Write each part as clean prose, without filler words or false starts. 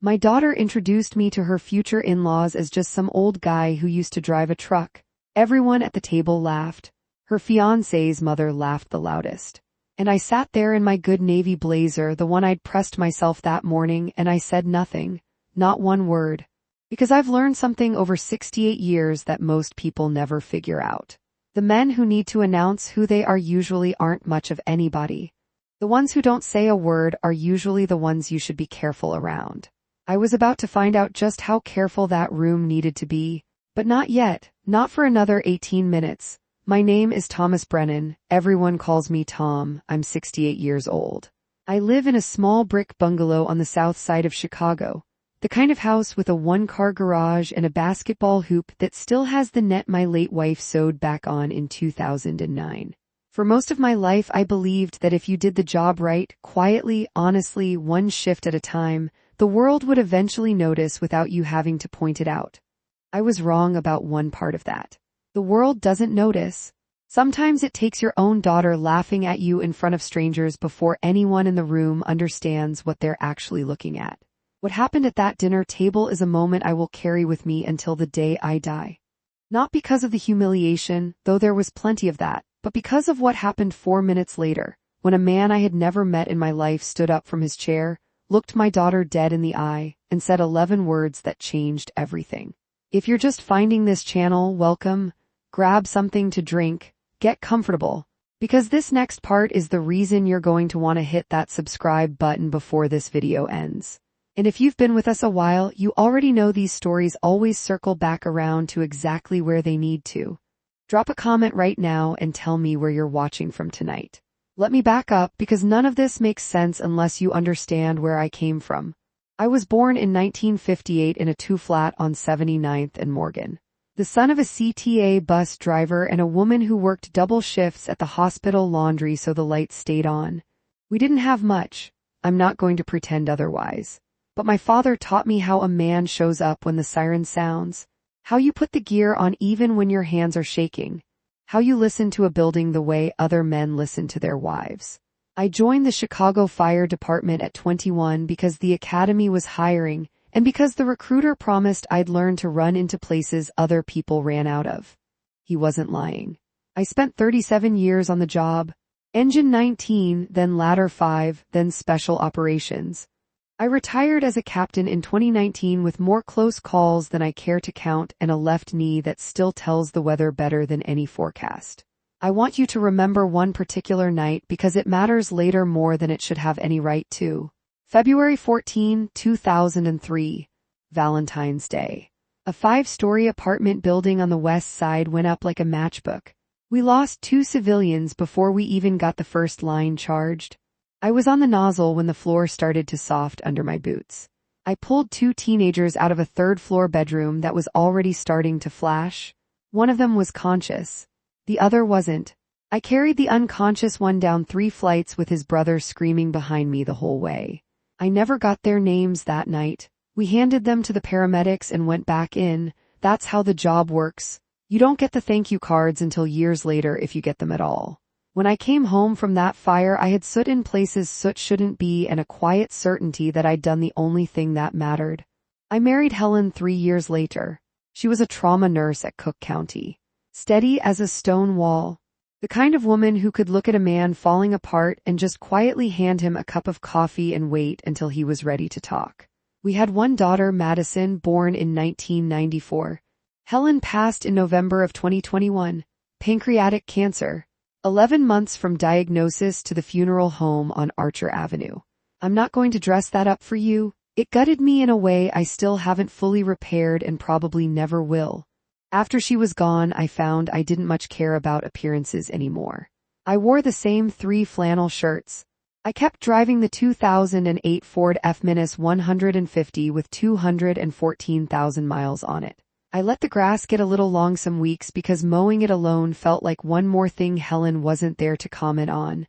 My daughter introduced me to her future in-laws as just some old guy who used to drive a truck. Everyone at the table laughed. Her fiancé's mother laughed the loudest. And I sat there in my good navy blazer, the one I'd pressed myself that morning, and I said nothing, not one word. Because I've learned something over 68 years that most people never figure out. The men who need to announce who they are usually aren't much of anybody. The ones who don't say a word are usually the ones you should be careful around. I was about to find out just how careful that room needed to be, but not yet, not for another 18 minutes. My name is Thomas Brennan. Everyone calls me Tom. I'm 68 years old. I live in a small brick bungalow on the south side of Chicago. The kind of house with a one-car garage and a basketball hoop that still has the net my late wife sewed back on in 2009. For most of my life, I believed that if you did the job right, quietly, honestly, one shift at a time, the world would eventually notice without you having to point it out. I was wrong about one part of that. The world doesn't notice. Sometimes it takes your own daughter laughing at you in front of strangers before anyone in the room understands what they're actually looking at. What happened at that dinner table is a moment I will carry with me until the day I die. Not because of the humiliation, though there was plenty of that, but because of what happened 4 minutes later, when a man I had never met in my life stood up from his chair, looked my daughter dead in the eye, and said 11 words that changed everything. If you're just finding this channel, welcome. Grab something to drink, get comfortable, because this next part is the reason you're going to want to hit that subscribe button before this video ends. And if you've been with us a while, you already know these stories always circle back around to exactly where they need to. Drop a comment right now and tell me where you're watching from tonight. Let me back up because none of this makes sense unless you understand where I came from. I was born in 1958 in a two-flat on 79th and Morgan. The son of a CTA bus driver and a woman who worked double shifts at the hospital laundry so the lights stayed on. We didn't have much. I'm not going to pretend otherwise. But my father taught me how a man shows up when the siren sounds, how you put the gear on even when your hands are shaking, how you listen to a building the way other men listen to their wives. I joined the Chicago Fire Department at 21 because the academy was hiring, and because the recruiter promised I'd learn to run into places other people ran out of. He wasn't lying. I spent 37 years on the job. Engine 19, then ladder 5, then special operations. I retired as a captain in 2019 with more close calls than I care to count and a left knee that still tells the weather better than any forecast. I want you to remember one particular night because it matters later more than it should have any right to. February 14, 2003, Valentine's Day. A 5-story apartment building on the west side went up like a matchbook. We lost 2 civilians before we even got the first line charged. I was on the nozzle when the floor started to soft under my boots. I pulled 2 teenagers out of a 3rd-floor bedroom that was already starting to flash. One of them was conscious. The other wasn't. I carried the unconscious one down 3 flights with his brother screaming behind me the whole way. I never got their names that night. We handed them to the paramedics and went back in. That's how the job works. You don't get the thank you cards until years later if you get them at all. When I came home from that fire, I had soot in places soot shouldn't be and a quiet certainty that I'd done the only thing that mattered. I married Helen 3 years later. She was a trauma nurse at Cook County. Steady as a stone wall. The kind of woman who could look at a man falling apart and just quietly hand him a cup of coffee and wait until he was ready to talk. We had one daughter, Madison, born in 1994. Helen passed in November of 2021. Pancreatic cancer. 11 months from diagnosis to the funeral home on Archer Avenue. I'm not going to dress that up for you. It gutted me in a way I still haven't fully repaired and probably never will. After she was gone, I found I didn't much care about appearances anymore. I wore the same 3 flannel shirts. I kept driving the 2008 Ford F-150 with 214,000 miles on it. I let the grass get a little long some weeks because mowing it alone felt like one more thing Helen wasn't there to comment on.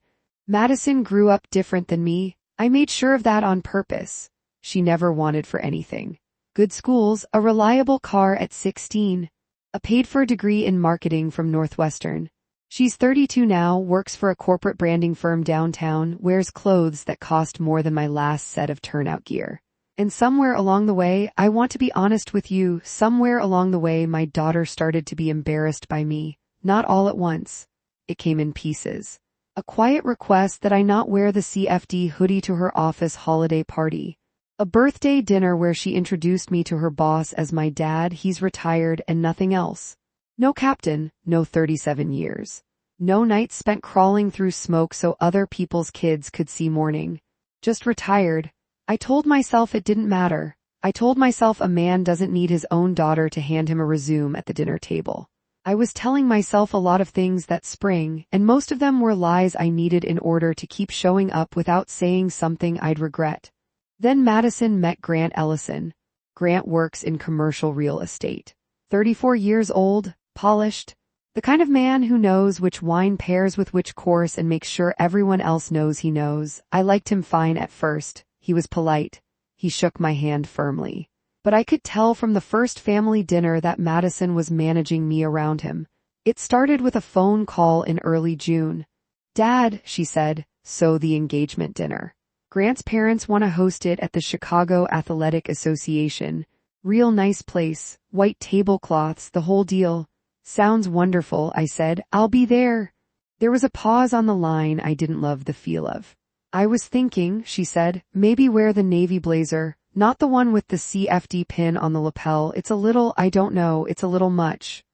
Madison grew up different than me. I made sure of that on purpose. She never wanted for anything. Good schools, a reliable car at 16, a paid-for degree in marketing from Northwestern. She's 32 now, works for a corporate branding firm downtown, wears clothes that cost more than my last set of turnout gear. And somewhere along the way, I want to be honest with you, somewhere along the way my daughter started to be embarrassed by me. Not all at once. It came in pieces. A quiet request that I not wear the CFD hoodie to her office holiday party. A birthday dinner where she introduced me to her boss as my dad, he's retired, and nothing else. No captain, no 37 years. No nights spent crawling through smoke so other people's kids could see morning. Just retired. I told myself it didn't matter. I told myself a man doesn't need his own daughter to hand him a resume at the dinner table. I was telling myself a lot of things that spring, and most of them were lies I needed in order to keep showing up without saying something I'd regret. Then Madison met Grant Ellison. Grant works in commercial real estate. 34 years old, polished. The kind of man who knows which wine pairs with which course and makes sure everyone else knows he knows. I liked him fine at first. He was polite. He shook my hand firmly. But I could tell from the first family dinner that Madison was managing me around him. It started with a phone call in early June. "Dad," she said, "so the engagement dinner. Grant's parents want to host it at the Chicago Athletic Association. Real nice place, white tablecloths, the whole deal." "Sounds wonderful," I said. "I'll be there." There was a pause on the line I didn't love the feel of. "I was thinking," she said, "maybe wear the navy blazer. Not the one with the CFD pin on the lapel. It's a little, I don't know, it's a little much."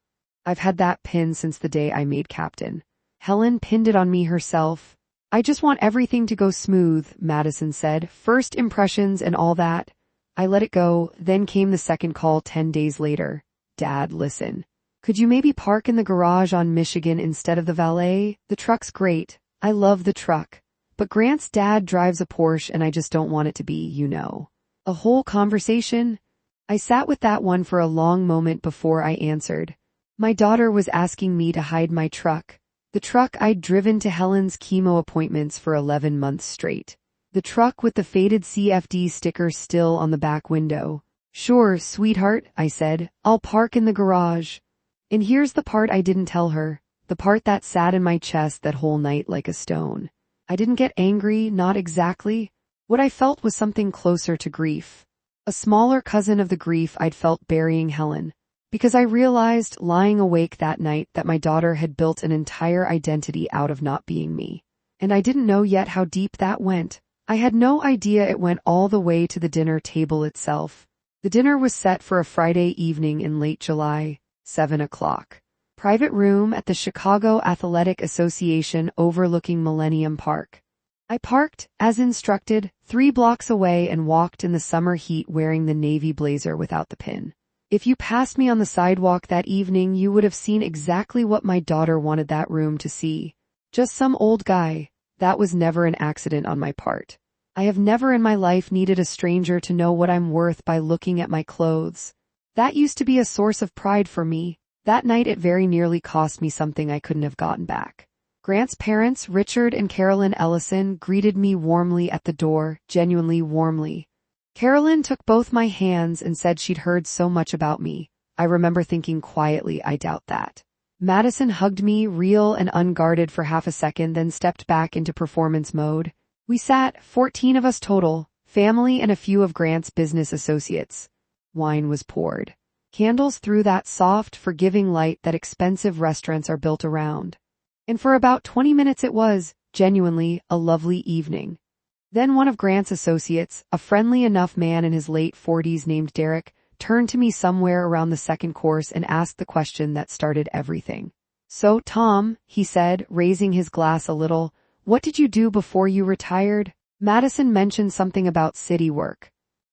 I've had that pin since the day I made captain. Helen pinned it on me herself. "I just want everything to go smooth," Madison said. "First impressions and all that." I let it go. Then came the second call 10 days later. "Dad, listen. Could you maybe park in the garage on Michigan instead of the valet? The truck's great. I love the truck. But Grant's dad drives a Porsche and I just don't want it to be, you know." A whole conversation? I sat with that one for a long moment before I answered. My daughter was asking me to hide my truck. The truck I'd driven to Helen's chemo appointments for 11 months straight. The truck with the faded CFD sticker still on the back window. "Sure, sweetheart," I said. "I'll park in the garage." And here's the part I didn't tell her. The part that sat in my chest that whole night like a stone. I didn't get angry, not exactly. What I felt was something closer to grief. A smaller cousin of the grief I'd felt burying Helen. Because I realized, lying awake that night, that my daughter had built an entire identity out of not being me. And I didn't know yet how deep that went. I had no idea it went all the way to the dinner table itself. The dinner was set for a Friday evening in late July, 7 o'clock. Private room at the Chicago Athletic Association overlooking Millennium Park. I parked, as instructed, 3 blocks away and walked in the summer heat wearing the navy blazer without the pin. If you passed me on the sidewalk that evening, you would have seen exactly what my daughter wanted that room to see. Just some old guy. That was never an accident on my part. I have never in my life needed a stranger to know what I'm worth by looking at my clothes. That used to be a source of pride for me. That night it very nearly cost me something I couldn't have gotten back. Grant's parents, Richard and Carolyn Ellison, greeted me warmly at the door, genuinely warmly. Carolyn took both my hands and said she'd heard so much about me. I remember thinking quietly, I doubt that. Madison hugged me, real and unguarded, for half a second, then stepped back into performance mode. We sat, 14 of us total, family and a few of Grant's business associates. Wine was poured. Candles threw that soft, forgiving light that expensive restaurants are built around. And for about 20 minutes it was, genuinely, a lovely evening. Then one of Grant's associates, a friendly enough man in his late 40s named Derek, turned to me somewhere around the second course and asked the question that started everything. "So, Tom," he said, raising his glass a little, "what did you do before you retired?" Madison mentioned something about city work.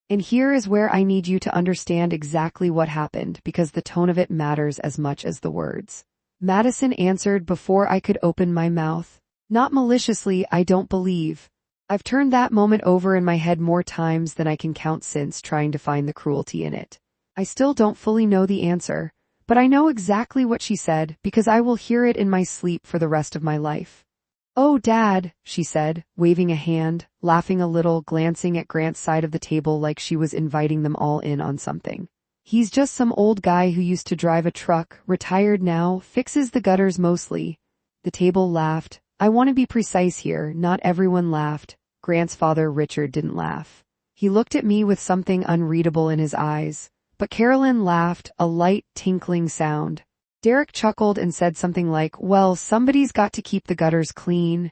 And here is where I need you to understand exactly what happened, because the tone of it matters as much as the words. Madison answered before I could open my mouth. Not maliciously, I don't believe. I've turned that moment over in my head more times than I can count since, trying to find the cruelty in it. I still don't fully know the answer, but I know exactly what she said because I will hear it in my sleep for the rest of my life. "Oh, Dad," she said, waving a hand, laughing a little, glancing at Grant's side of the table like she was inviting them all in on something. "He's just some old guy who used to drive a truck, retired now, fixes the gutters mostly." The table laughed. I want to be precise here, not everyone laughed. Grant's father, Richard, didn't laugh. He looked at me with something unreadable in his eyes, but Carolyn laughed, a light, tinkling sound. Derek chuckled and said something like, "Well, somebody's got to keep the gutters clean,"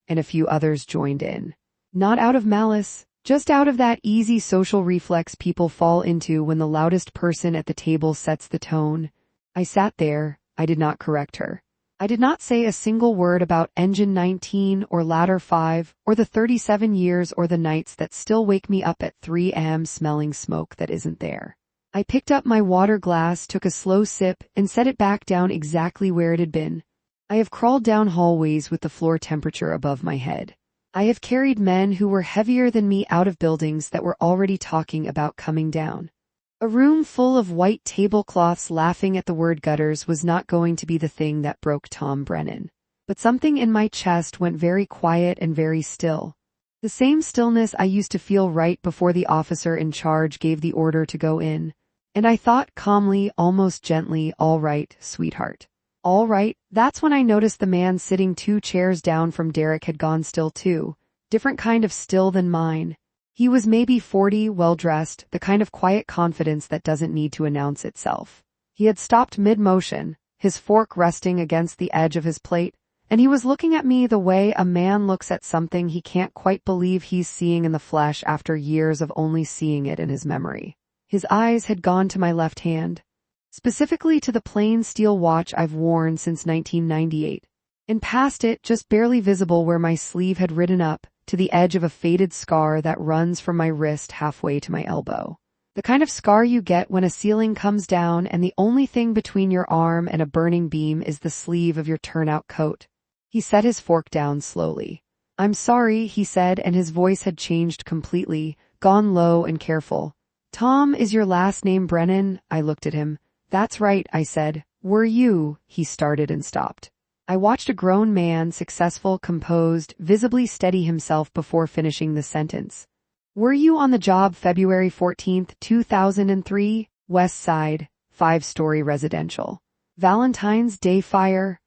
and a few others joined in. Not out of malice, just out of that easy social reflex people fall into when the loudest person at the table sets the tone. I sat there. I did not correct her. I did not say a single word about Engine 19 or Ladder 5 or the 37 years or the nights that still wake me up at 3 a.m. smelling smoke that isn't there. I picked up my water glass, took a slow sip, and set it back down exactly where it had been. I have crawled down hallways with the floor temperature above my head. I have carried men who were heavier than me out of buildings that were already talking about coming down. A room full of white tablecloths laughing at the word gutters was not going to be the thing that broke Tom Brennan. But something in my chest went very quiet and very still. The same stillness I used to feel right before the officer in charge gave the order to go in. And I thought calmly, almost gently, "All right, sweetheart. All right." That's when I noticed the man sitting 2 chairs down from Derek had gone still too. Different kind of still than mine. He was maybe 40, well-dressed, the kind of quiet confidence that doesn't need to announce itself. He had stopped mid-motion, his fork resting against the edge of his plate, and he was looking at me the way a man looks at something he can't quite believe he's seeing in the flesh after years of only seeing it in his memory. His eyes had gone to my left hand, specifically to the plain steel watch I've worn since 1998, and past it, just barely visible where my sleeve had ridden up, to the edge of a faded scar that runs from my wrist halfway to my elbow. The kind of scar you get when a ceiling comes down and the only thing between your arm and a burning beam is the sleeve of your turnout coat. He set his fork down slowly. "I'm sorry," he said, and his voice had changed completely, gone low and careful. "Tom, is your last name Brennan?" I looked at him. "That's right," I said. "Were you?" He started and stopped. I watched a grown man, successful, composed, visibly steady himself before finishing the sentence. "Were you on the job February 14th, 2003, West Side, 5-story residential. Valentine's Day fire?"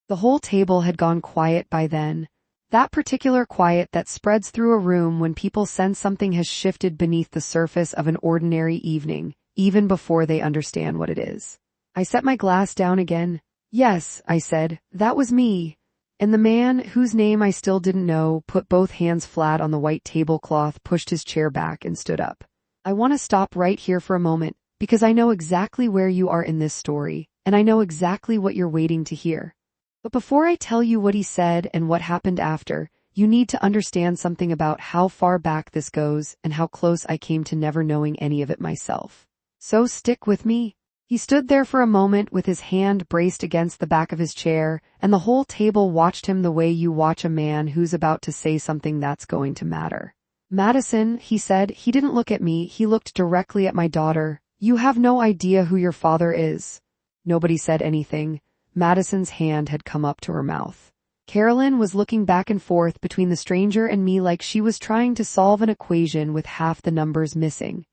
The whole table had gone quiet by then. That particular quiet that spreads through a room when people sense something has shifted beneath the surface of an ordinary evening, even before they understand what it is. I set my glass down again. "Yes," I said, "that was me." And the man, whose name I still didn't know, put both hands flat on the white tablecloth, pushed his chair back, and stood up. "I want to stop right here for a moment, because I know exactly where you are in this story, and I know exactly what you're waiting to hear. But before I tell you what he said and what happened after, you need to understand something about how far back this goes and how close I came to never knowing any of it myself. So stick with me." He stood there for a moment with his hand braced against the back of his chair, and the whole table watched him the way you watch a man who's about to say something that's going to matter. "Madison," he said. He didn't look at me, he looked directly at my daughter. "You have no idea who your father is." Nobody said anything. Madison's hand had come up to her mouth. Carolyn was looking back and forth between the stranger and me like she was trying to solve an equation with half the numbers missing.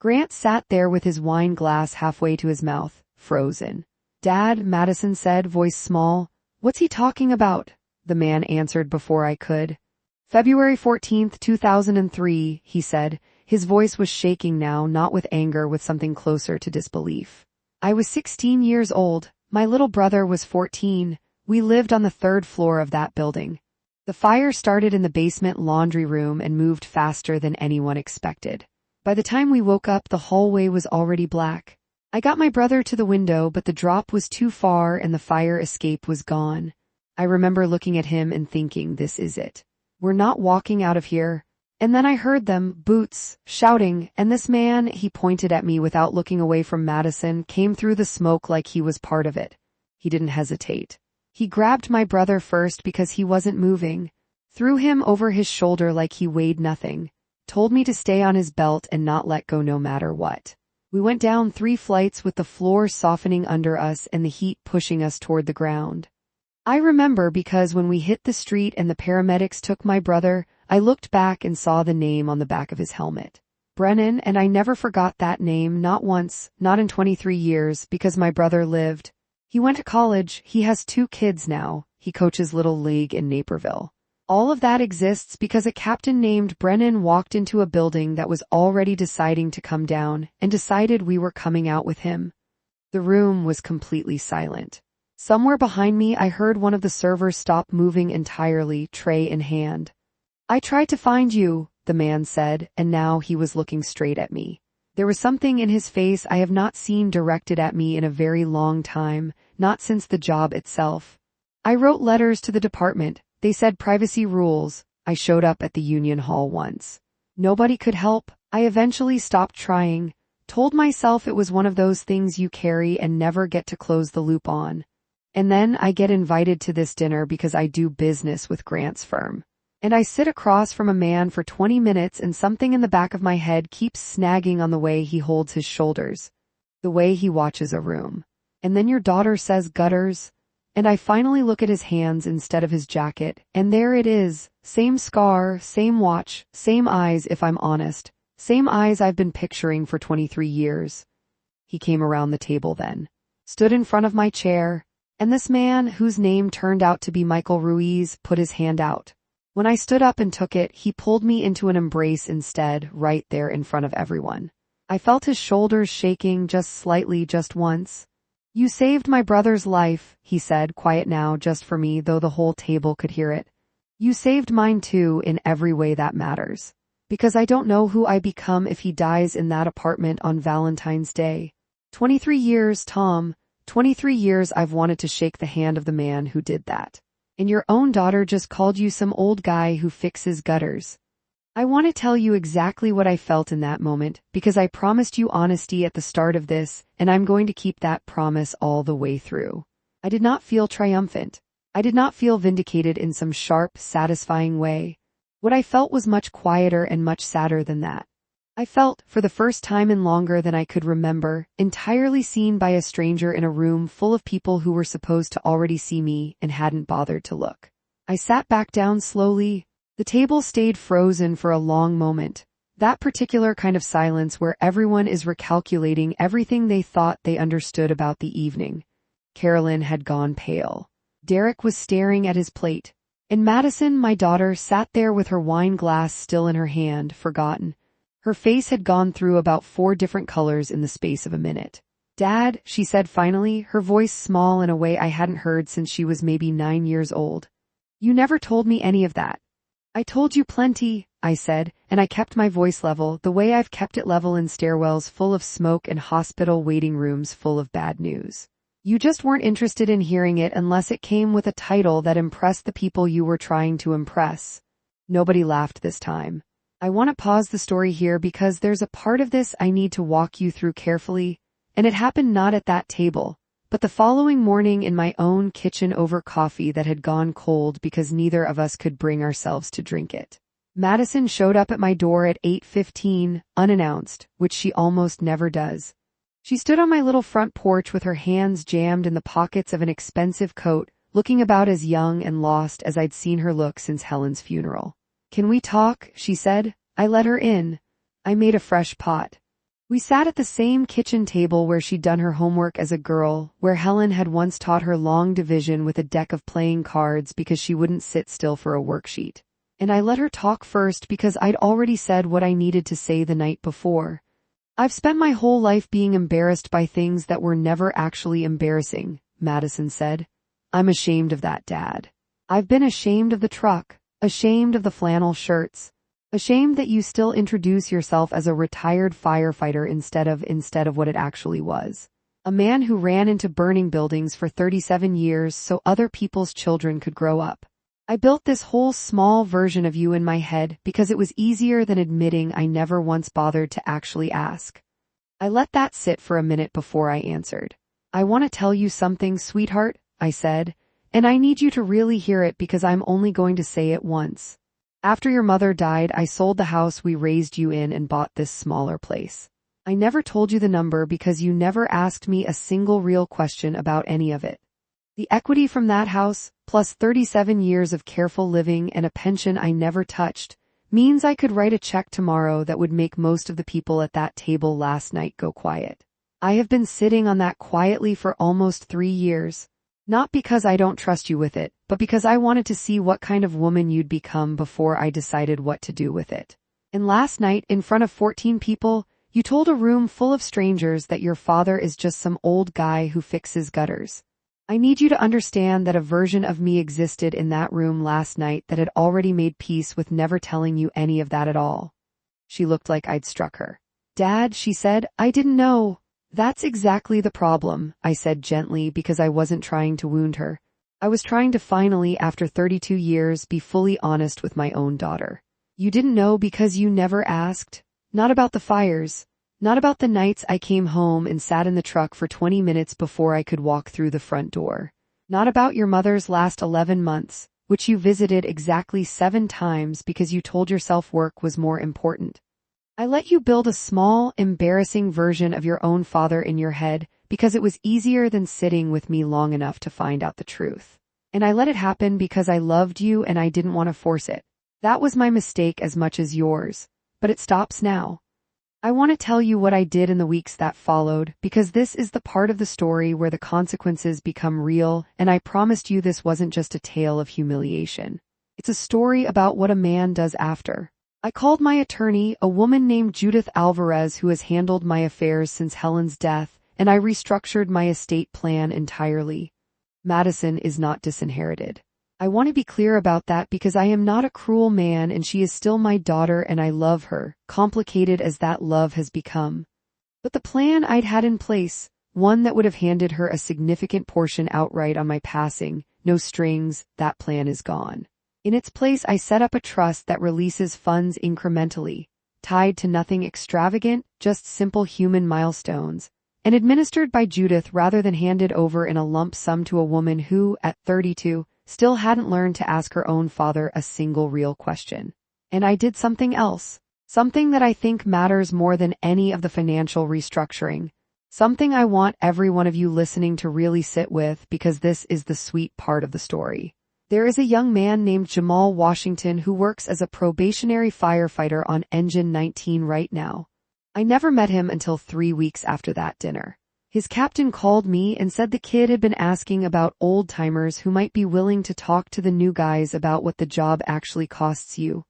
Grant sat there with his wine glass halfway to his mouth, frozen. "Dad," Madison said, voice small. "What's he talking about?" The man answered before I could. "February 14th, 2003, he said. His voice was shaking now, not with anger, with something closer to disbelief. "I was 16 years old. My little brother was 14. We lived on the 3rd floor of that building. The fire started in the basement laundry room and moved faster than anyone expected. By the time we woke up, the hallway was already black. I got my brother to the window, but the drop was too far and the fire escape was gone. I remember looking at him and thinking, this is it. We're not walking out of here. And then I heard them, boots, shouting, and this man," he pointed at me without looking away from Madison, "came through the smoke like he was part of it." He didn't hesitate. He grabbed my brother first because he wasn't moving, threw him over his shoulder like he weighed nothing, told me to stay on his belt and not let go no matter what. We went down 3 flights with the floor softening under us and the heat pushing us toward the ground. I remember because when we hit the street and the paramedics took my brother, I looked back and saw the name on the back of his helmet. Brennan, and I never forgot that name, not once, not in 23 years, because my brother lived. He went to college, he has 2 kids now, he coaches Little League in Naperville. All of that exists because a captain named Brennan walked into a building that was already deciding to come down and decided we were coming out with him. The room was completely silent. Somewhere behind me I heard one of the servers stop moving entirely, tray in hand. "I tried to find you," the man said, and now he was looking straight at me. There was something in his face I have not seen directed at me in a very long time, not since the job itself. "I wrote letters to the department. They said privacy rules." I showed up at the union hall once. Nobody could help. I eventually stopped trying, told myself it was one of those things you carry and never get to close the loop on. And then I get invited to this dinner because I do business with Grant's firm. And I sit across from a man for 20 minutes and something in the back of my head keeps snagging on the way he holds his shoulders, the way he watches a room. And then your daughter says gutters, and I finally look at his hands instead of his jacket, and there it is, same scar, same watch, same eyes if I'm honest, same eyes I've been picturing for 23 years. He came around the table then, stood in front of my chair, and this man, whose name turned out to be Michael Ruiz, put his hand out. When I stood up and took it, he pulled me into an embrace instead, right there in front of everyone. I felt his shoulders shaking just slightly, just once. "You saved my brother's life," he said, quiet now just for me, though the whole table could hear it. "You saved mine too, in every way that matters. Because I don't know who I become if he dies in that apartment on Valentine's Day. 23 years, Tom. 23 years I've wanted to shake the hand of the man who did that. And your own daughter just called you some old guy who fixes gutters." I want to tell you exactly what I felt in that moment, because I promised you honesty at the start of this, and I'm going to keep that promise all the way through. I did not feel triumphant. I did not feel vindicated in some sharp, satisfying way. What I felt was much quieter and much sadder than that. I felt, for the first time in longer than I could remember, entirely seen by a stranger in a room full of people who were supposed to already see me and hadn't bothered to look. I sat back down slowly. The table stayed frozen for a long moment. That particular kind of silence where everyone is recalculating everything they thought they understood about the evening. Carolyn had gone pale. Derek was staring at his plate. And Madison, my daughter, sat there with her wine glass still in her hand, forgotten. Her face had gone through about 4 different colors in the space of a minute. "Dad," she said finally, her voice small in a way I hadn't heard since she was maybe 9 years old. "You never told me any of that." "I told you plenty," I said, and I kept my voice level, the way I've kept it level in stairwells full of smoke and hospital waiting rooms full of bad news. "You just weren't interested in hearing it unless it came with a title that impressed the people you were trying to impress." Nobody laughed this time. I want to pause the story here because there's a part of this I need to walk you through carefully, and it happened not at that table, but the following morning in my own kitchen over coffee that had gone cold because neither of us could bring ourselves to drink it. Madison showed up at my door at 8:15, unannounced, which she almost never does. She stood on my little front porch with her hands jammed in the pockets of an expensive coat, looking about as young and lost as I'd seen her look since Helen's funeral. "Can we talk?" she said. I let her in. I made a fresh pot. We sat at the same kitchen table where she'd done her homework as a girl, where Helen had once taught her long division with a deck of playing cards because she wouldn't sit still for a worksheet. And I let her talk first because I'd already said what I needed to say the night before. "I've spent my whole life being embarrassed by things that were never actually embarrassing," Madison said. "I'm ashamed of that, Dad. I've been ashamed of the truck. Ashamed of the flannel shirts. Ashamed that you still introduce yourself as a retired firefighter instead of what it actually was. A man who ran into burning buildings for 37 years so other people's children could grow up. I built this whole small version of you in my head because it was easier than admitting I never once bothered to actually ask." I let that sit for a minute before I answered. "I want to tell you something, sweetheart," I said. "And I need you to really hear it because I'm only going to say it once. After your mother died, I sold the house we raised you in and bought this smaller place. I never told you the number because you never asked me a single real question about any of it. The equity from that house, plus 37 years of careful living and a pension I never touched, means I could write a check tomorrow that would make most of the people at that table last night go quiet. I have been sitting on that quietly for almost 3 years. Not because I don't trust you with it, but because I wanted to see what kind of woman you'd become before I decided what to do with it. And last night, in front of 14 people, you told a room full of strangers that your father is just some old guy who fixes gutters. I need you to understand that a version of me existed in that room last night that had already made peace with never telling you any of that at all. She looked like I'd struck her. Dad, she said, I didn't know. That's exactly the problem, I said gently because I wasn't trying to wound her. I was trying to finally, after 32 years, be fully honest with my own daughter. You didn't know because you never asked? Not about the fires. Not about the nights I came home and sat in the truck for 20 minutes before I could walk through the front door. Not about your mother's last 11 months, which you visited exactly 7 times because you told yourself work was more important. I let you build a small, embarrassing version of your own father in your head because it was easier than sitting with me long enough to find out the truth. And I let it happen because I loved you and I didn't want to force it. That was my mistake as much as yours. But it stops now. I want to tell you what I did in the weeks that followed because this is the part of the story where the consequences become real, and I promised you this wasn't just a tale of humiliation. It's a story about what a man does after. I called my attorney, a woman named Judith Alvarez who has handled my affairs since Helen's death, and I restructured my estate plan entirely. Madison is not disinherited. I want to be clear about that because I am not a cruel man and she is still my daughter and I love her, complicated as that love has become. But the plan I'd had in place, one that would have handed her a significant portion outright on my passing, no strings, that plan is gone. In its place I set up a trust that releases funds incrementally, tied to nothing extravagant, just simple human milestones, and administered by Judith rather than handed over in a lump sum to a woman who, at 32, still hadn't learned to ask her own father a single real question. And I did something else. Something that I think matters more than any of the financial restructuring. Something I want every one of you listening to really sit with because this is the sweet part of the story. There is a young man named Jamal Washington who works as a probationary firefighter on Engine 19 right now. I never met him until 3 weeks after that dinner. His captain called me and said the kid had been asking about old-timers who might be willing to talk to the new guys about what the job actually costs you.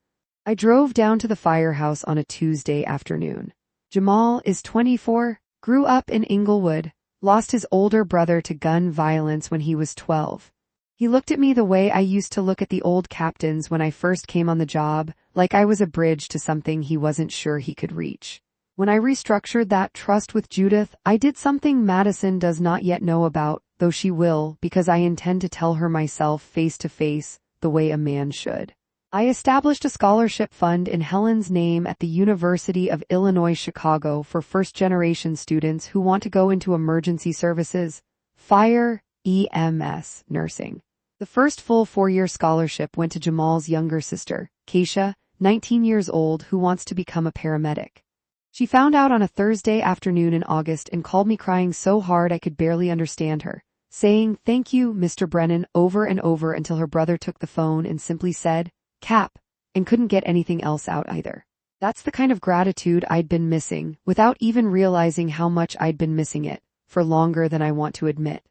I drove down to the firehouse on a Tuesday afternoon. Jamal is 24, grew up in Inglewood, lost his older brother to gun violence when he was 12. He looked at me the way I used to look at the old captains when I first came on the job, like I was a bridge to something he wasn't sure he could reach. When I restructured that trust with Judith, I did something Madison does not yet know about, though she will, because I intend to tell her myself face to face, the way a man should. I established a scholarship fund in Helen's name at the University of Illinois Chicago for first-generation students who want to go into emergency services, fire, EMS, nursing. The first full 4-year scholarship went to Jamal's younger sister, Keisha, 19 years old, who wants to become a paramedic. She found out on a Thursday afternoon in August and called me crying so hard I could barely understand her, saying, "Thank you, Mr. Brennan," over and over until her brother took the phone and simply said, "Cap," and couldn't get anything else out either. That's the kind of gratitude I'd been missing, without even realizing how much I'd been missing it, for longer than I want to admit.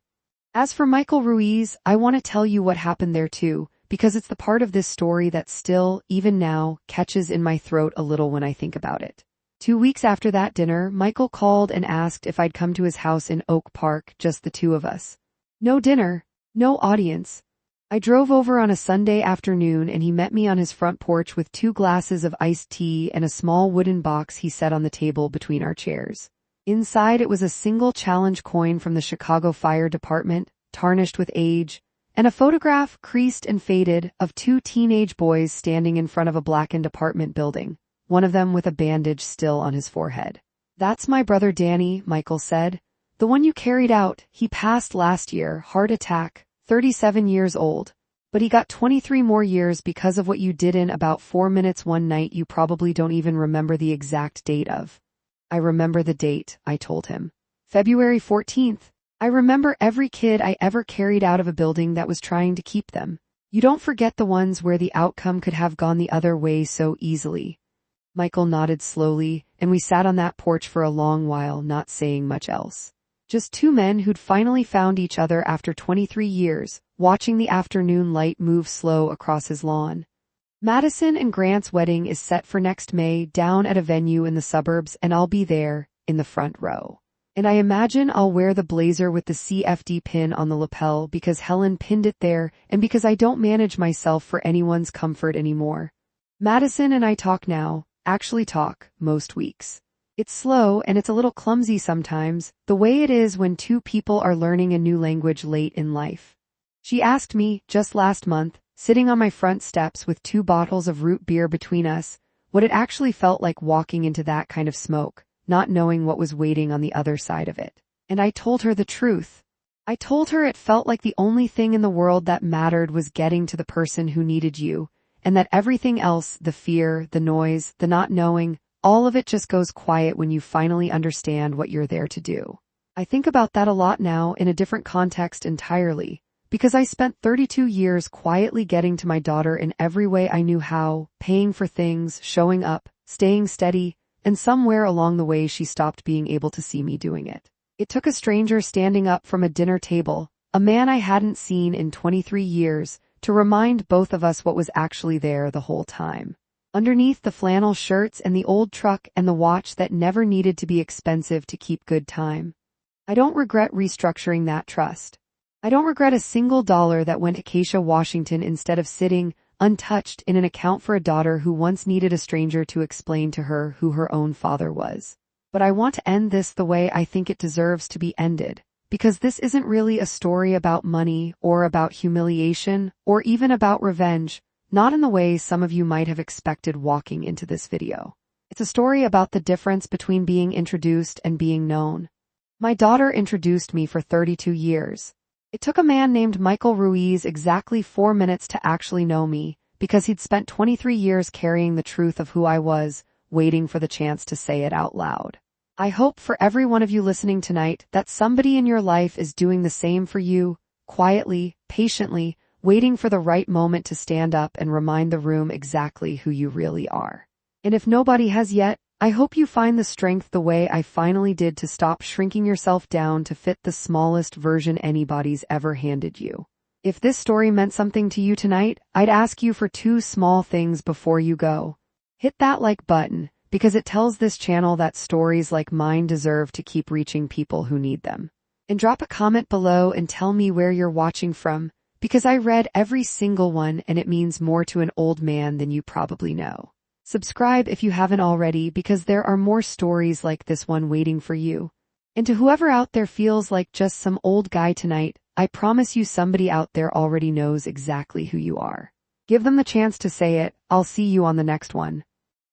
As for Michael Ruiz, I want to tell you what happened there too, because it's the part of this story that still, even now, catches in my throat a little when I think about it. 2 weeks after that dinner, Michael called and asked if I'd come to his house in Oak Park, just the two of us. No dinner, no audience. I drove over on a Sunday afternoon and he met me on his front porch with 2 glasses of iced tea and a small wooden box he set on the table between our chairs. Inside it was a single challenge coin from the Chicago Fire Department, tarnished with age, and a photograph, creased and faded, of 2 teenage boys standing in front of a blackened apartment building, one of them with a bandage still on his forehead. "That's my brother Danny," Michael said. "The one you carried out. He passed last year, heart attack, 37 years old. But he got 23 more years because of what you did in about 4 minutes one night you probably don't even remember the exact date of." "I remember the date," I told him. "February 14th. I remember every kid I ever carried out of a building that was trying to keep them. You don't forget the ones where the outcome could have gone the other way so easily." Michael nodded slowly, and we sat on that porch for a long while, not saying much else. Just two men who'd finally found each other after 23 years, watching the afternoon light move slow across his lawn. Madison and Grant's wedding is set for next May down at a venue in the suburbs, and I'll be there, in the front row. And I imagine I'll wear the blazer with the CFD pin on the lapel because Helen pinned it there and because I don't manage myself for anyone's comfort anymore. Madison and I talk now, actually talk, most weeks. It's slow and it's a little clumsy sometimes, the way it is when two people are learning a new language late in life. She asked me, just last month, sitting on my front steps with 2 bottles of root beer between us, what it actually felt like walking into that kind of smoke, not knowing what was waiting on the other side of it. And I told her the truth. I told her it felt like the only thing in the world that mattered was getting to the person who needed you, and that everything else, the fear, the noise, the not knowing, all of it just goes quiet when you finally understand what you're there to do. I think about that a lot now in a different context entirely, because I spent 32 years quietly getting to my daughter in every way I knew how, paying for things, showing up, staying steady, and somewhere along the way she stopped being able to see me doing it. It took a stranger standing up from a dinner table, a man I hadn't seen in 23 years, to remind both of us what was actually there the whole time. Underneath the flannel shirts and the old truck and the watch that never needed to be expensive to keep good time. I don't regret restructuring that trust. I don't regret a single dollar that went to Keisha Washington instead of sitting, untouched, in an account for a daughter who once needed a stranger to explain to her who her own father was. But I want to end this the way I think it deserves to be ended, because this isn't really a story about money or about humiliation or even about revenge, not in the way some of you might have expected walking into this video. It's a story about the difference between being introduced and being known. My daughter introduced me for 32 years. It took a man named Michael Ruiz exactly 4 minutes to actually know me, because he'd spent 23 years carrying the truth of who I was, waiting for the chance to say it out loud. I hope for every one of you listening tonight that somebody in your life is doing the same for you, quietly, patiently, waiting for the right moment to stand up and remind the room exactly who you really are. And if nobody has yet, I hope you find the strength the way I finally did to stop shrinking yourself down to fit the smallest version anybody's ever handed you. If this story meant something to you tonight, I'd ask you for 2 small things before you go. Hit that like button, because it tells this channel that stories like mine deserve to keep reaching people who need them. And drop a comment below and tell me where you're watching from, because I read every single one and it means more to an old man than you probably know. Subscribe if you haven't already, because there are more stories like this one waiting for you. And to whoever out there feels like just some old guy tonight, I promise you somebody out there already knows exactly who you are. Give them the chance to say it. I'll see you on the next one.